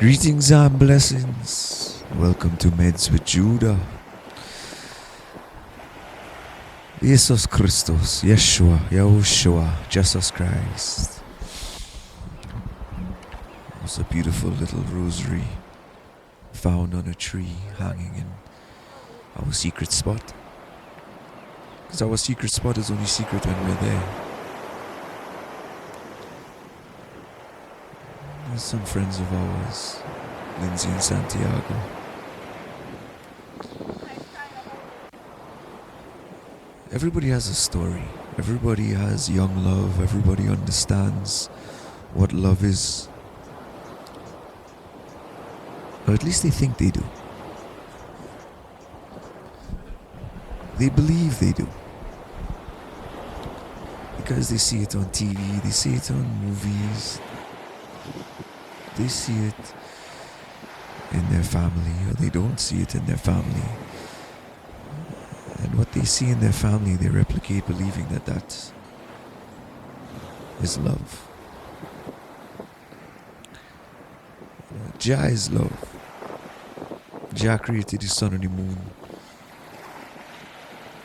Greetings and blessings. Welcome to Medz with JudaH. Jesus Christus, Yeshua, Yahushua, Jesus Christ. It's a beautiful little rosary found on a tree hanging in our secret spot. Because our secret spot is only secret when we're there. There's some friends of ours, Lindsay and Santiago. Everybody has a story. Everybody has young love. Everybody understands what love is. Or at least they think they do. They believe they do. Because they see it on TV, they see it on movies. They see it in their family, or they don't see it in their family. And what they see in their family, they replicate, believing that that is love. JaH is love. JaH created the sun and the moon.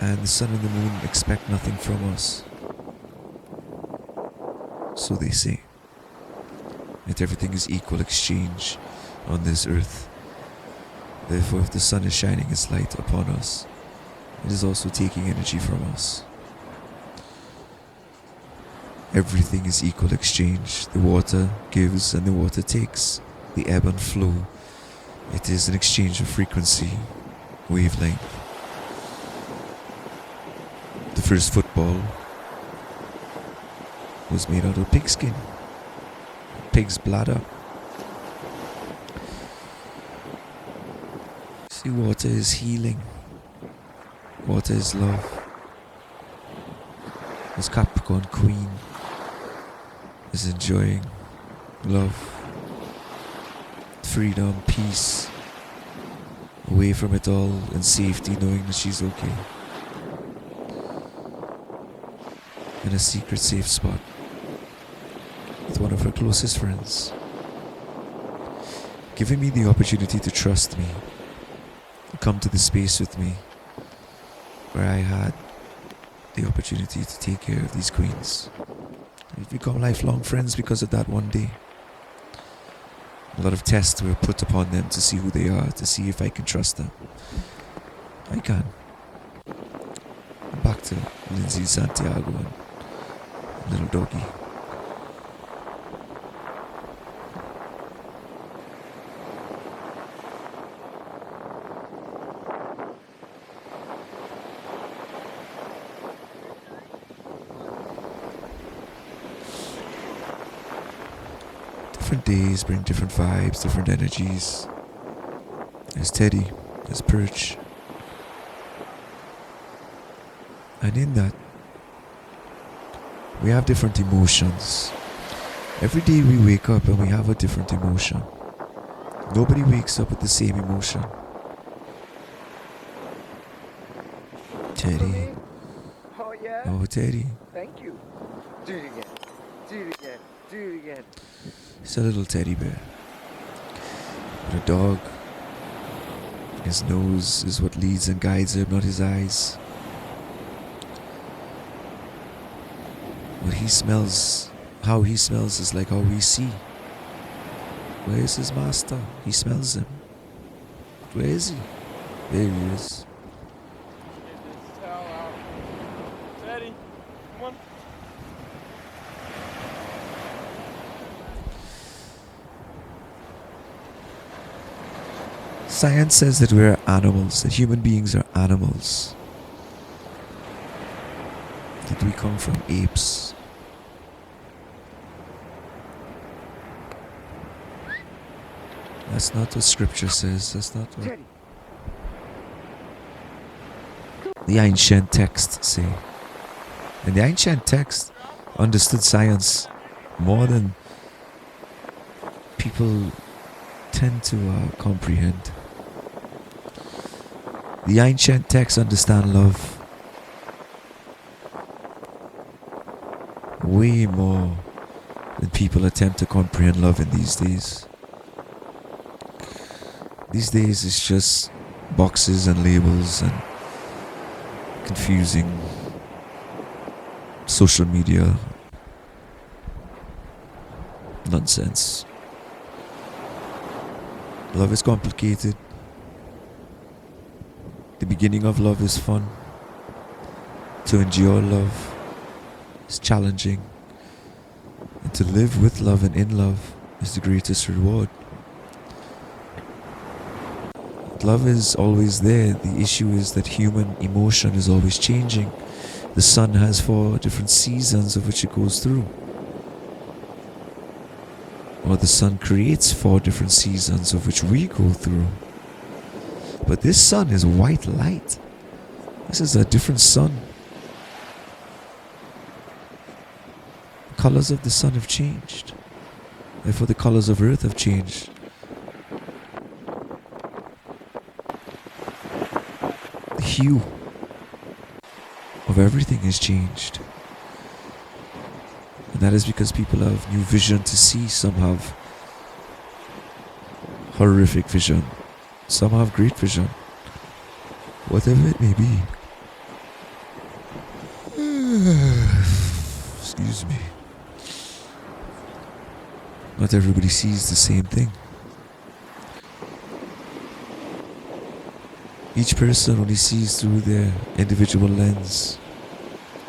And the sun and the moon expect nothing from us. So they say that everything is equal exchange on this earth. Therefore, if the sun is shining its light upon us, it is also taking energy from us. Everything is equal exchange. The water gives and the water takes. The ebb and flow. It is an exchange of frequency, wavelength. The first football was made out of pigskin. Pig's bladder. See, water is healing. Water is love. This Capricorn Queen is enjoying love, freedom, peace, away from it all, and safety, knowing that she's okay. In a secret safe spot with one of her closest friends, giving me the opportunity to trust me, come to the space with me, where I had the opportunity to take care of these queens. We've become lifelong friends because of that one day. A lot of tests were put upon them to see who they are, to see if I can trust them. I can. Back to Lindsay, Santiago, and little doggy. Different days bring different vibes, different energies. There's Teddy, there's Perch. And in that, we have different emotions. Every day we wake up and we have a different emotion. Nobody wakes up with the same emotion. Teddy. Oh yeah? Oh, Teddy. Thank you. Do it again. Do it again. Do it again. He's a little teddy bear. But a dog. His nose is what leads and guides him, not his eyes. What he smells, how he smells is like how we see. Where is his master? He smells him. Where is he? There he is. Get this towel out. Teddy, come on. Science says that we're animals, that human beings are animals. That we come from apes. That's not what scripture says. That's not what Teddy. the ancient texts say. And the ancient text understood science more than people tend to comprehend. The ancient texts understand love way more than people attempt to comprehend love in these days. These days it's just boxes and labels and confusing social media nonsense. Love is complicated. The beginning of love is fun. To endure love is challenging. And to live with love and in love is the greatest reward. Love is always there. The issue is that human emotion is always changing. The sun has 4 different seasons of which it goes through. Or the sun creates 4 different seasons of which we go through. But this sun is white light. This is a different sun. The colors of the sun have changed. Therefore the colors of earth have changed. The hue of everything has changed. And that is because people have new vision to see. Some have horrific vision. Some have great vision. Whatever it may be. Excuse me. Not everybody sees the same thing. Each person only sees through their individual lens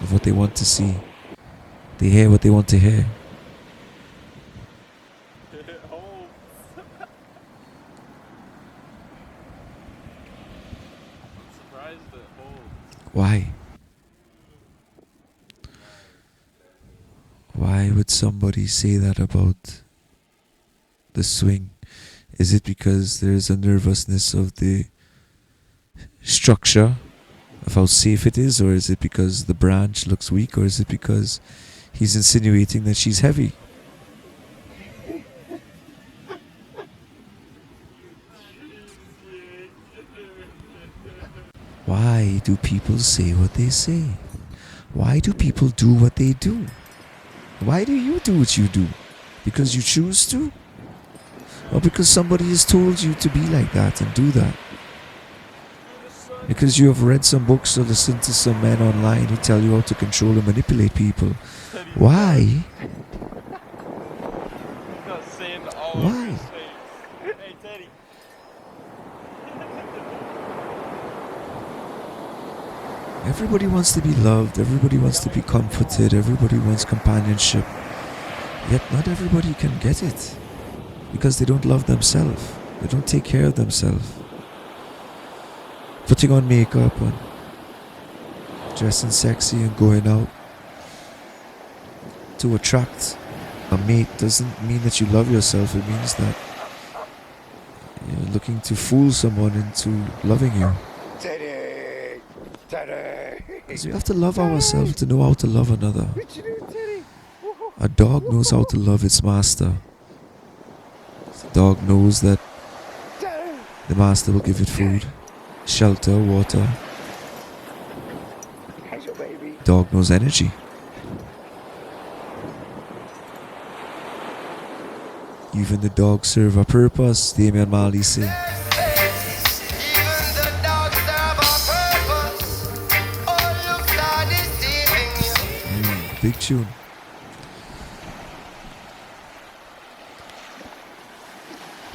of what they want to see. They hear what they want to hear. Why? Why would somebody say that about the swing? Is it because there is a nervousness of the structure of how safe it is, or is it because the branch looks weak, or is it because he's insinuating that she's heavy? Why do people say what they say? Why do people do what they do? Why do you do what you do? Because you choose to? Or because somebody has told you to be like that and do that? Because you have read some books or listened to some men online who tell you how to control and manipulate people? Why? Why? Hey, Teddy. Everybody wants to be loved, everybody wants to be comforted, everybody wants companionship. Yet not everybody can get it. Because they don't love themselves. They don't take care of themselves. Putting on makeup and dressing sexy and going out to attract a mate doesn't mean that you love yourself. It means that you're looking to fool someone into loving you. Teddy! Teddy! Because we have to love ourselves to know how to love another. What you doing, Teddy? A dog knows how to love its master. The dog knows that Teddy! the master will give it food, shelter, water. How's your baby? Dog knows energy. Even the dogs serve a purpose, Damian Marley say. Big tune.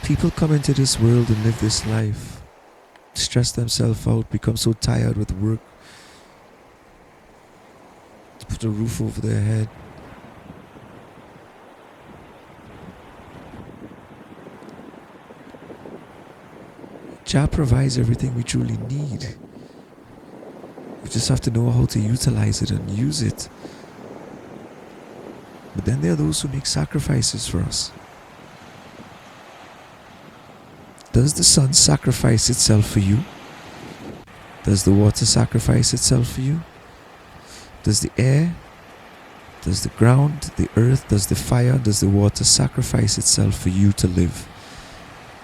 People come into this world and live this life, stress themselves out, become so tired with work, to put a roof over their head. JaH provides everything we truly need. We just have to know how to utilize it and use it. But then there are those who make sacrifices for us. Does the sun sacrifice itself for you? Does the water sacrifice itself for you? Does the air, does the ground, the earth, does the fire, does the water sacrifice itself for you to live?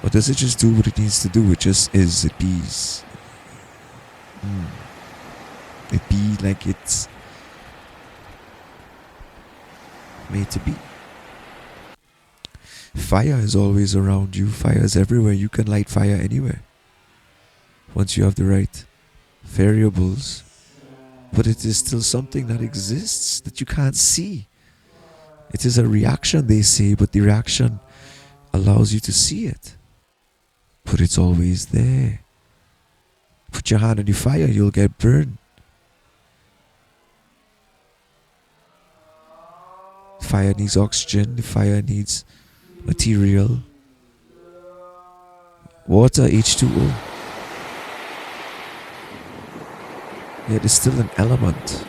Or does it just do what it needs to do? It just is, it bees. It be like it's made to be. Fire is always around you. Fire is everywhere. You can light fire anywhere once you have the right variables. But it is still something that exists that you can't see. It is a reaction, they say, but the reaction allows you to see it. But it's always there. Put your hand on the fire, you'll get burned. Fire needs oxygen, the fire needs material. Water, H2O. Yet it's still an element.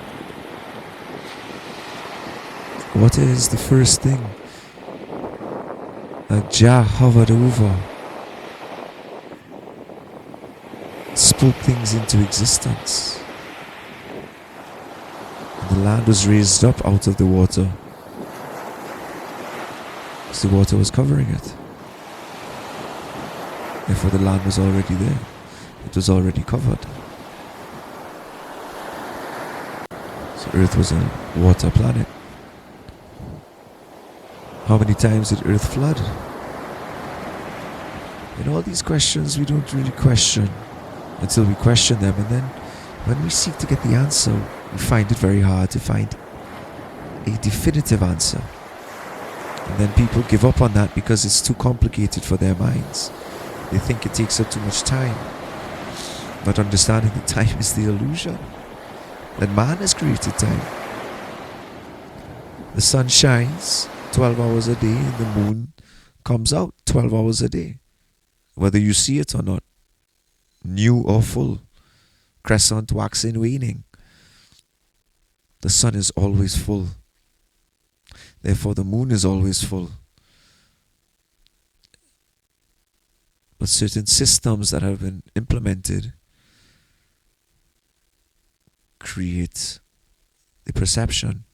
Water is the first thing that JaH hovered over, spoke things into existence. And the land was raised up out of the water, because the water was covering it. Therefore the land was already there. It was already covered. So Earth was a water planet. How many times did Earth flood? And all these questions we don't really question until we question them, and then when we seek to get the answer, we find it very hard to find a definitive answer. And then people give up on that because it's too complicated for their minds. They think it takes up too much time. Not understanding that time is the illusion. That man has created time. The sun shines 12 hours a day and the moon comes out 12 hours a day. Whether you see it or not. New or full. Crescent, waxing, waning. The sun is always full. Therefore the moon is always full. But certain systems that have been implemented create the perception.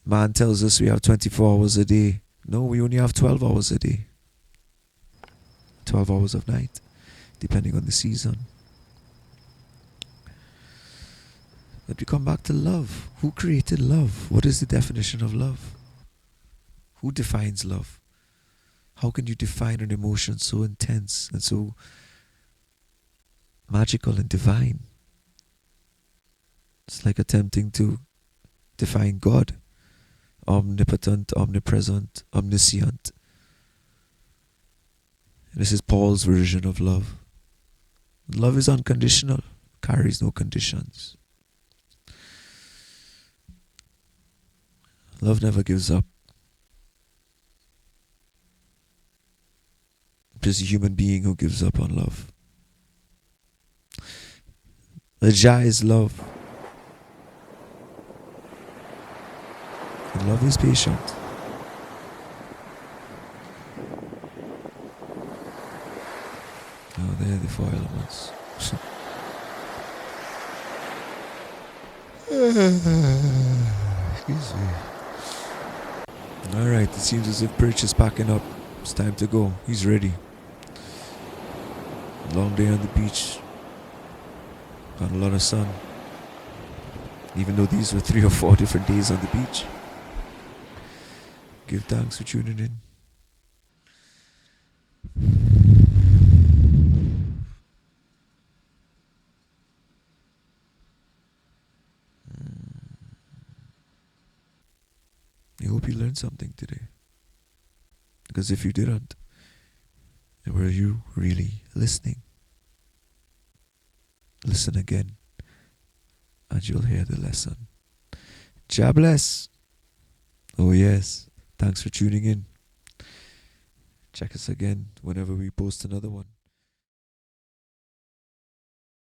Man tells us we have 24 hours a day. No, we only have 12 hours a day. 12 hours of night, depending on the season. But we come back to love. Who created love? What is the definition of love? Who defines love? How can you define an emotion so intense and so magical and divine? It's like attempting to define God. Omnipotent, omnipresent, omniscient. This is Paul's version of love. Love is unconditional, carries no conditions. Love never gives up. Just a human being who gives up on love. The JaH is love. And love is patient. Oh, they're the four elements. Excuse me. Alright, it seems as if Perch is packing up. It's time to go. He's ready. Long day on the beach. Got a lot of sun. Even though these were 3 or 4 different days on the beach. Give thanks for tuning in. I hope you learned something today. Because if you didn't, then were you really listening? Listen again, and you'll hear the lesson. JaH Bless Oh Yes. Thanks for tuning in. Check us again whenever we post another one.